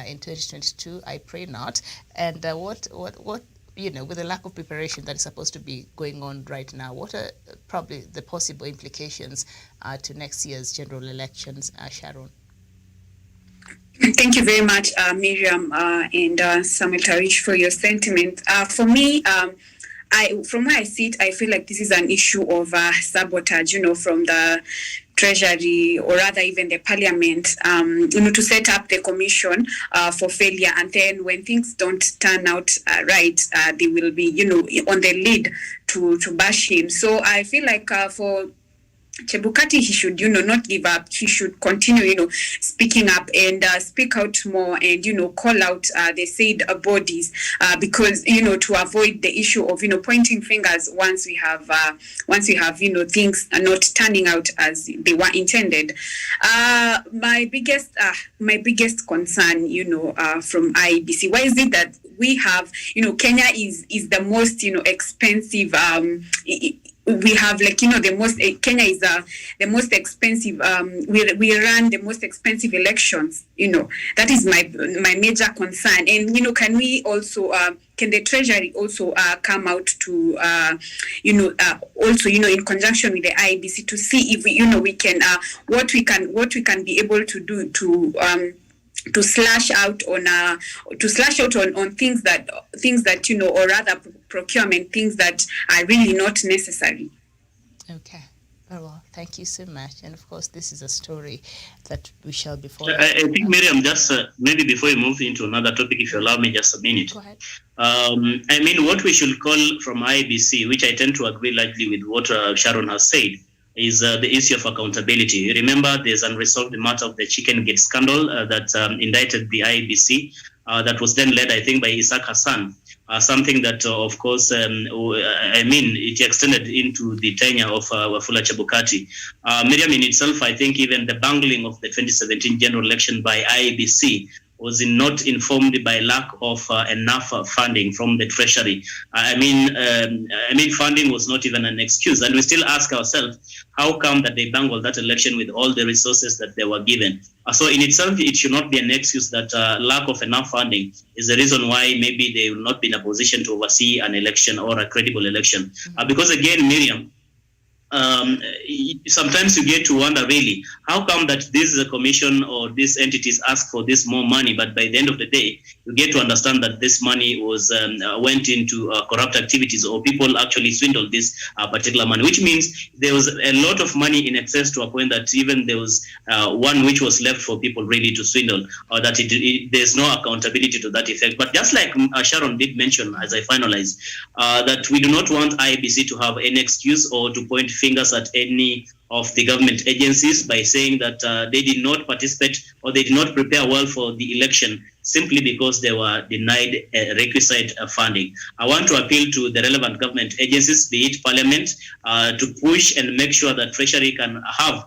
in 2022? I pray not. And what with the lack of preparation that is supposed to be going on right now, what are probably the possible implications to next year's general elections, Sharon? Thank you very much, Miriam and Samuel Tarish, for your sentiment. For me, from where I sit, I feel like this is an issue of sabotage, from the Treasury, or rather even the Parliament, to set up the commission for failure. And then when things don't turn out right, they will be, on the lead to bash him. So I feel like for Chebukati, he should, not give up. He should continue, speaking up and speak out more and, call out the said bodies because, to avoid the issue of, pointing fingers once we have, things are not turning out as they were intended. My biggest concern, from IEBC, why is it that we have, Kenya is the most, expensive, we have the most, Kenya is the most expensive, we run the most expensive elections, that is my major concern. And, can we also, can the Treasury also come out to, also, in conjunction with the IEBC to see if we can, what we can be able to do to slash out on things that or rather procurement, things that are really not necessary. Okay. Very well, thank you so much. And of course, this is a story that we shall be following. I think, Miriam, just maybe before we move into another topic, if you allow me just a minute. Go ahead. What we should call from IEBC, which I tend to agree largely with what Sharon has said, is the issue of accountability. Remember, there's unresolved matter of the Chicken Gate scandal that indicted the IEBC, that was then led, I think, by Isaac Hassan. Something that, of course, it extended into the tenure of Wafula Chebukati. Miriam, in itself, I think even the bungling of the 2017 general election by IEBC was not informed by lack of enough funding from the Treasury. Funding was not even an excuse. And we still ask ourselves, how come that they bungled that election with all the resources that they were given? So in itself, it should not be an excuse that lack of enough funding is the reason why maybe they will not be in a position to oversee an election or a credible election. Because again, Miriam, sometimes you get to wonder really, how come that this is a commission or these entities ask for this more money, but by the end of the day, you get to understand that this money was went into corrupt activities, or people actually swindled this particular money, which means there was a lot of money in excess to a point that even there was one which was left for people really to swindle, or that there's no accountability to that effect. But just like Sharon did mention as I finalize, that we do not want IEBC to have any excuse or to point fingers at any of the government agencies by saying that they did not participate or they did not prepare well for the election simply because they were denied requisite funding. I want to appeal to the relevant government agencies, be it Parliament, to push and make sure that Treasury can have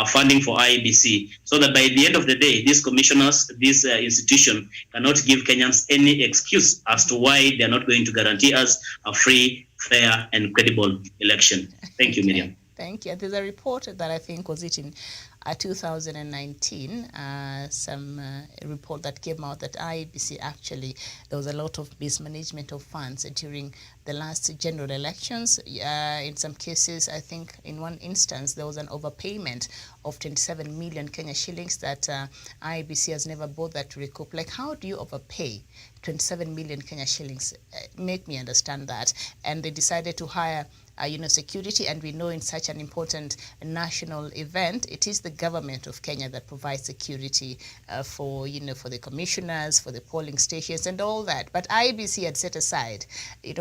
funding for IEBC, so that by the end of the day, these commissioners, this institution cannot give Kenyans any excuse as to why they are not going to guarantee us a free, fair, and credible election. Thank you, Miriam. Thank you. There's a report that I think was it in 2019, a report that came out that IEBC actually, there was a lot of mismanagement of funds during the last general elections. In some cases, I think in one instance, there was an overpayment of 27 million Kenya shillings that IEBC has never bothered to recoup. Like, how do you overpay 27 million Kenya shillings? Make me understand that. And they decided to hire security, and we know in such an important national event, it is the government of Kenya that provides security for the commissioners, for the polling stations and all that. But IEBC had set aside,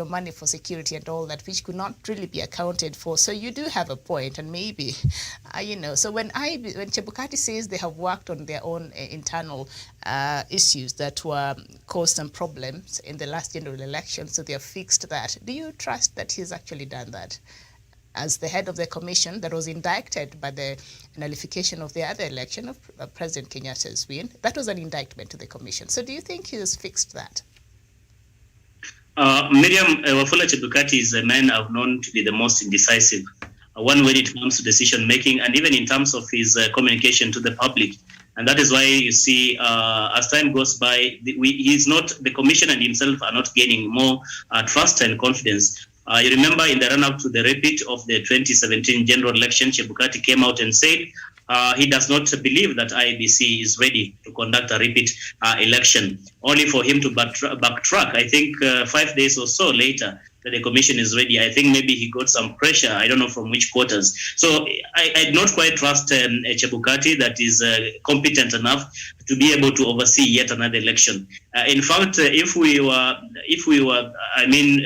money for security and all that, which could not really be accounted for. So you do have a point, and maybe, so when Chebukati says they have worked on their own internal issues that were caused some problems in the last general election, so they have fixed that. Do you trust that he's actually done that? As the head of the commission that was indicted by the nullification of the other election of President Kenyatta's win, that was an indictment to the commission. So do you think he has fixed that? Miriam Wafula Chebukati is a man I've known to be the most indecisive. One when it comes to decision making, and even in terms of his communication to the public. And that is why you see, as time goes by, the commission and himself are not gaining more trust and confidence. You remember in the run-up to the repeat of the 2017 general election, Chebukati came out and said he does not believe that IEBC is ready to conduct a repeat election, only for him to backtrack, I think 5 days or so later, that the commission is ready. I think maybe he got some pressure, I don't know from which quarters. So I not quite trust Chebukati that is competent enough to be able to oversee yet another election. In fact, if we were,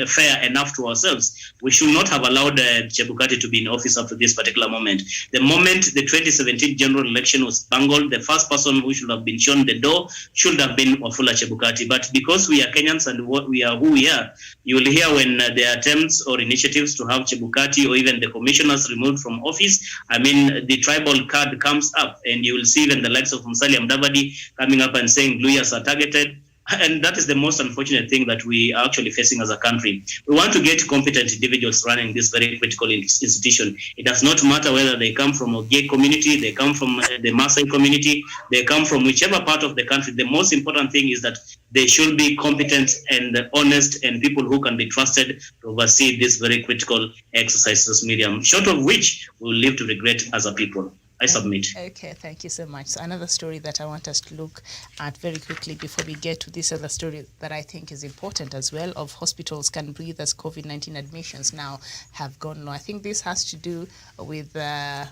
fair enough to ourselves, we should not have allowed Chebukati to be in office up to this particular moment. The moment the 2017 general election was bungled, the first person who should have been shown the door should have been Wafula Chebukati. But because we are Kenyans and what we are who we are, you will hear when there are attempts or initiatives to have Chebukati or even the commissioners removed from office, the tribal card comes up, and you will see even the likes of Musalia Mudavadi coming up and saying Luyas are targeted. And that is the most unfortunate thing that we are actually facing as a country. We want to get competent individuals running this very critical institution. It does not matter whether they come from a gay community, they come from the Maasai community, they come from whichever part of the country. The most important thing is that they should be competent and honest and people who can be trusted to oversee this very critical exercises, Miriam, short of which we will live to regret as a people. I submit. Okay, thank you so much. So another story that I want us to look at very quickly before we get to this other story that I think is important as well, of hospitals can breathe as COVID-19 admissions now have gone low. I think this has to do with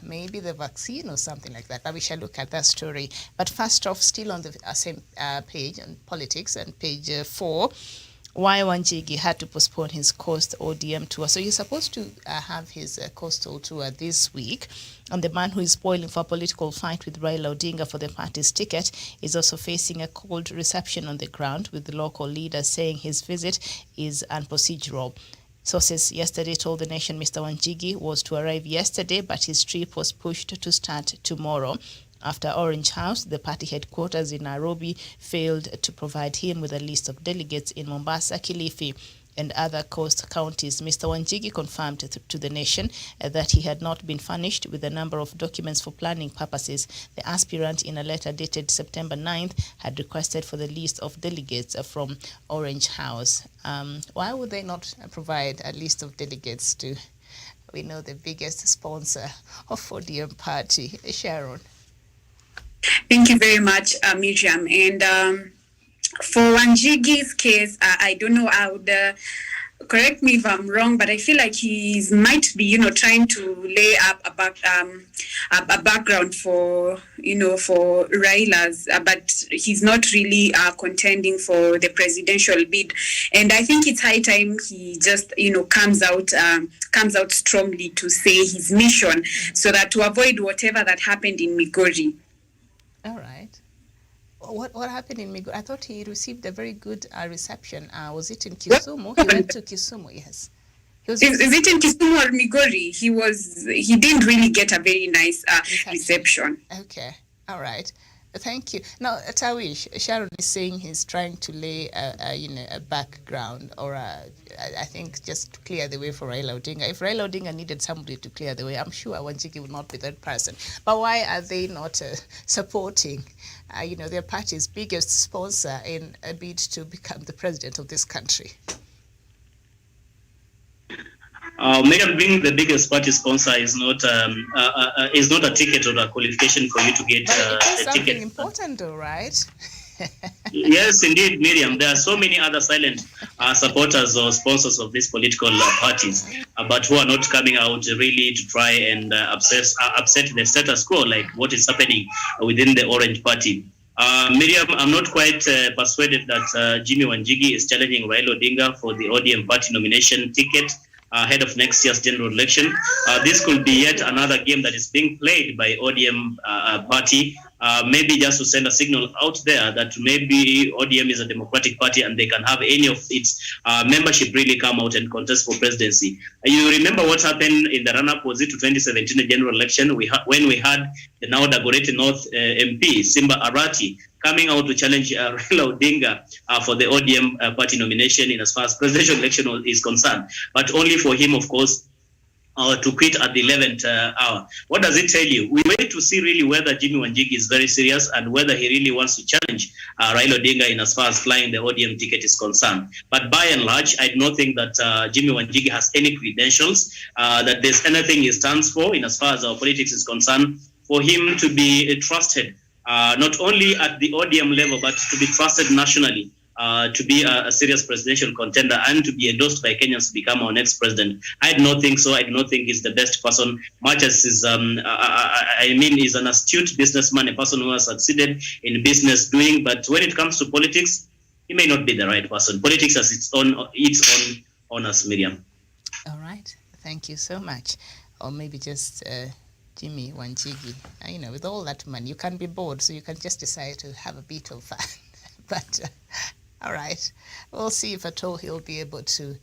maybe the vaccine or something like that, but we shall look at that story. But first off, still on the same page on politics and page 4, why Wanjigi had to postpone his Coast ODM tour. So he's supposed to have his coastal tour this week. And the man who is spoiling for a political fight with Raila Odinga for the party's ticket is also facing a cold reception on the ground, with the local leaders saying his visit is unprocedural. Sources yesterday told the nation Mr. Wanjigi was to arrive yesterday, but his trip was pushed to start tomorrow, after Orange House, the party headquarters in Nairobi, failed to provide him with a list of delegates in Mombasa, Kilifi, and other coast counties. Mr. Wanjigi confirmed to the nation that he had not been furnished with a number of documents for planning purposes. The aspirant, in a letter dated September 9th, had requested for the list of delegates from Orange House. Why would they not provide a list of delegates to, we know, the biggest sponsor of ODM party? Sharon. Thank you very much, Miriam. And for Wanjigi's case, I don't know, I would correct me if I'm wrong, but I feel like he might be, trying to lay up a background for, for Raila's, but he's not really contending for the presidential bid. And I think it's high time he just, comes out strongly to say his mission, so that to avoid whatever that happened in Migori. All right. What happened in Migori? I thought he received a very good reception. Was it in Kisumu? He went to Kisumu, yes. Is it in Kisumu or Migori? He didn't really get a very nice reception. Okay. All right. Thank you. Now, Tawish, Sharon is saying he's trying to lay a background, or I think just to clear the way for Raila Odinga. If Raila Odinga needed somebody to clear the way, I'm sure Wanjigi would not be that person. But why are they not supporting, their party's biggest sponsor in a bid to become the president of this country? Miriam, being the biggest party sponsor is not a ticket or a qualification for you to get the something ticket. Important, though, right? Yes, indeed, Miriam. There are so many other silent supporters or sponsors of these political parties, but who are not coming out really to try and upset the status quo, like what is happening within the Orange Party. Miriam, I'm not quite persuaded that Jimmy Wanjigi is challenging Raila Odinga for the ODM party nomination ticket ahead of next year's general election. This could be yet another game that is being played by ODM party maybe just to send a signal out there that maybe ODM is a democratic party and they can have any of its membership really come out and contest for presidency. You remember what happened in the run-up, was it to 2017 general election, when we had the now Dagoretti North MP, Simba Arati, coming out to challenge Raila Odinga for the ODM party nomination in as far as presidential election is concerned, but only for him, of course, to quit at the 11th hour. What does it tell you? We wait to see really whether Jimmy Wanjigi is very serious and whether he really wants to challenge Raila Odinga in as far as flying the ODM ticket is concerned. But by and large, I do not think that Jimmy Wanjigi has any credentials, that there's anything he stands for in as far as our politics is concerned, for him to be trusted, not only at the ODM level, but to be trusted nationally. To be a serious presidential contender and to be endorsed by Kenyans to become our next president. I do not think so. I do not think he's the best person, much as he's he's an astute businessman, a person who has succeeded in business doing, but when it comes to politics, he may not be the right person. Politics has its own honors, Miriam. All right. Thank you so much. Or maybe just Jimmy Wanjigi. With all that money, you can be bored, so you can just decide to have a bit of fun. But all right, we'll see if at all he'll be able to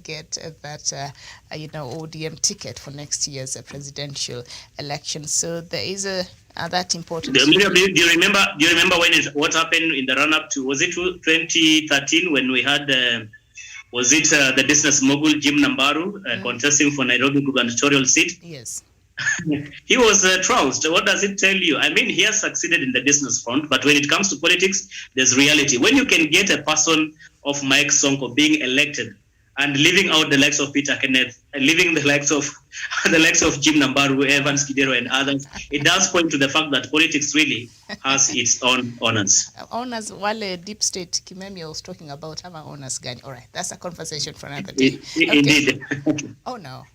get that ODM ticket for next year's presidential election. So there is that important. Do you remember? What happened in the run-up to? Was it 2013 when we had? Was it the business mogul Jim Nambaru contesting for Nairobi gubernatorial seat? Yes. He was trounced. What does it tell you? I mean, he has succeeded in the business front, but when it comes to politics, there's reality. When you can get a person of Mike Sonko being elected and leaving out the likes of Peter Kenneth, and leaving the likes of Jim Nambaru, Evans Kidero, and others, it does point to the fact that politics really has its own honors. Honors, wale deep state Kimemia was talking about our honors gani. All right, that's a conversation for another day. Indeed. Oh no.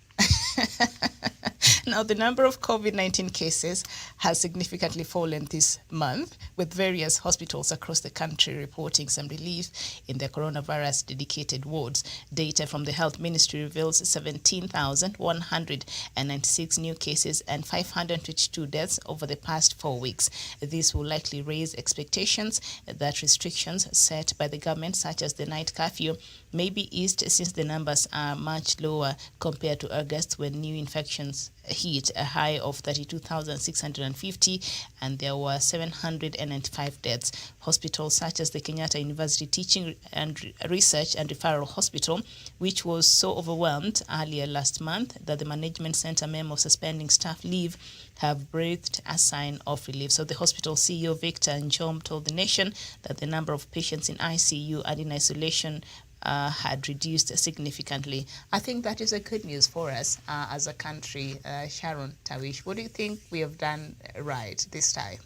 Now, the number of COVID-19 cases has significantly fallen this month, with various hospitals across the country reporting some relief in their coronavirus dedicated wards. Data from the Health Ministry reveals 17,196 new cases and 522 deaths over the past 4 weeks. This will likely raise expectations that restrictions set by the government, such as the night curfew, may be eased, since the numbers are much lower compared to August, when new infections hit a high of 32,650 and there were 795 deaths. Hospitals such as the Kenyatta University Teaching and Research and Referral Hospital, which was so overwhelmed earlier last month that the management sent a memo suspending staff leave, have breathed a sign of relief. So the hospital CEO Victor Njom told the nation that the number of patients in ICU and in isolation had reduced significantly. I think that is a good news for us as a country. Sharon Tawish, what do you think we have done right this time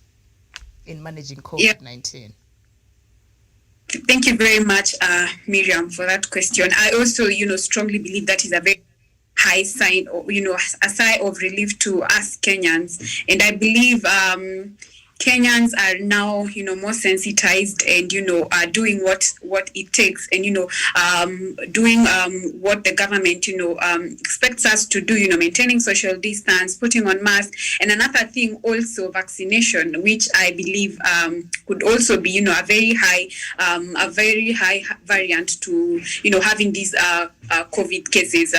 in managing COVID-19? Thank you very much, Miriam, for that question. I also, strongly believe that is a very high sign, or, a sign of relief to us Kenyans. And I believe Kenyans are now, more sensitized and, are doing what it takes and, doing what the government, expects us to do, maintaining social distance, putting on masks. And another thing also, vaccination, which I believe could also be, a very high variant to, having these COVID cases,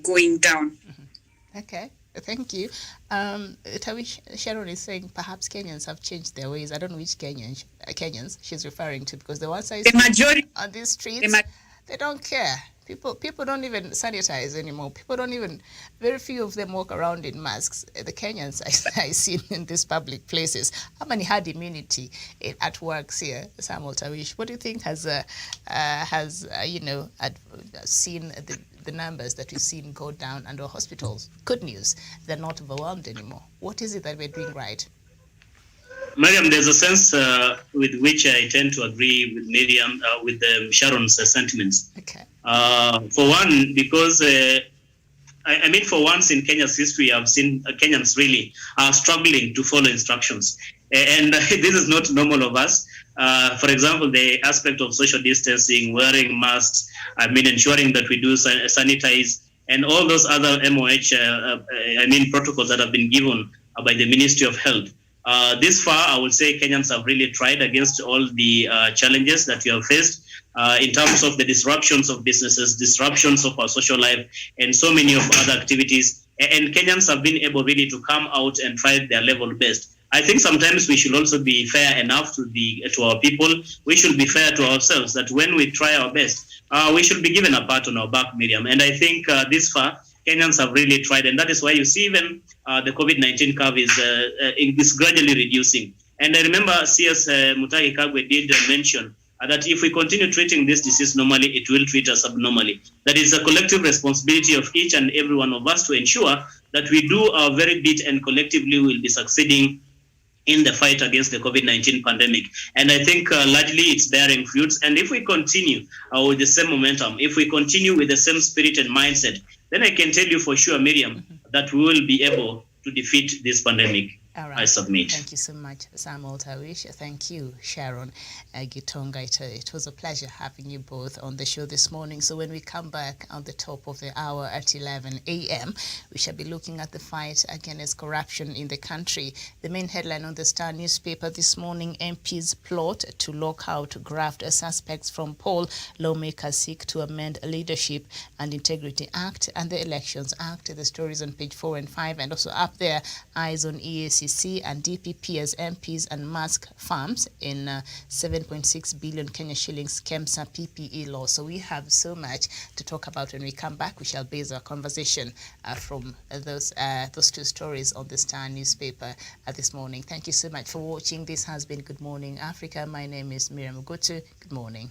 going down. Okay. Thank you. Tawish, Sharon is saying perhaps Kenyans have changed their ways. I don't know which Kenyans she's referring to, because the ones I see majority on these streets, they don't care. People don't even sanitize anymore. Very few of them walk around in masks. The Kenyans I see in these public places, how many had immunity at works here? Samuel Tawish, what do you think has seen the numbers that we've seen go down under hospitals? Good news, they're not overwhelmed anymore. What is it that we're doing right? Miriam, there's a sense with which I tend to agree with Miriam, with Sharon's sentiments. Okay. For one, because for once in Kenya's history, I've seen Kenyans really struggling to follow instructions. And this is not normal of us. For example, the aspect of social distancing, wearing masks, ensuring that we do sanitize, and all those other MOH, protocols that have been given by the Ministry of Health. This far, I would say Kenyans have really tried against all the challenges that we have faced in terms of the disruptions of businesses, disruptions of our social life, and so many of other activities. And Kenyans have been able really to come out and try their level best. I think sometimes we should also be fair enough to our people. We should be fair to ourselves that when we try our best, we should be given a pat on our back, Miriam. And I think this far, Kenyans have really tried, and that is why you see even the COVID-19 curve is gradually reducing. And I remember CS Mutahi Kagwe did mention that if we continue treating this disease normally, it will treat us abnormally. That is a collective responsibility of each and every one of us to ensure that we do our very bit and collectively will be succeeding in the fight against the COVID-19 pandemic. And I think largely it's bearing fruits. And if we continue with the same momentum, if we continue with the same spirit and mindset, then I can tell you for sure, Miriam, that we will be able to defeat this pandemic. All right. I submit. Thank you so much, Samuel Tawish. Thank you, Sharon Gitonga. It was a pleasure having you both on the show this morning. So when we come back on the top of the hour at 11 a.m., we shall be looking at the fight against corruption in the country. The main headline on the Star newspaper this morning, MPs plot to lock out graft suspects from poll. Lawmakers seek to amend Leadership and Integrity Act and the Elections Act. The stories on page 4 and 5. And also up there, eyes on EACC and DPP as MPs and Mask Farms in 7.6 billion Kenya shillings KEMSA PPE law. So we have so much to talk about. When we come back, we shall base our conversation from those two stories on the Star newspaper this morning. Thank you so much for watching. This has been Good Morning Africa. My name is Miriam Mugutu. Good morning.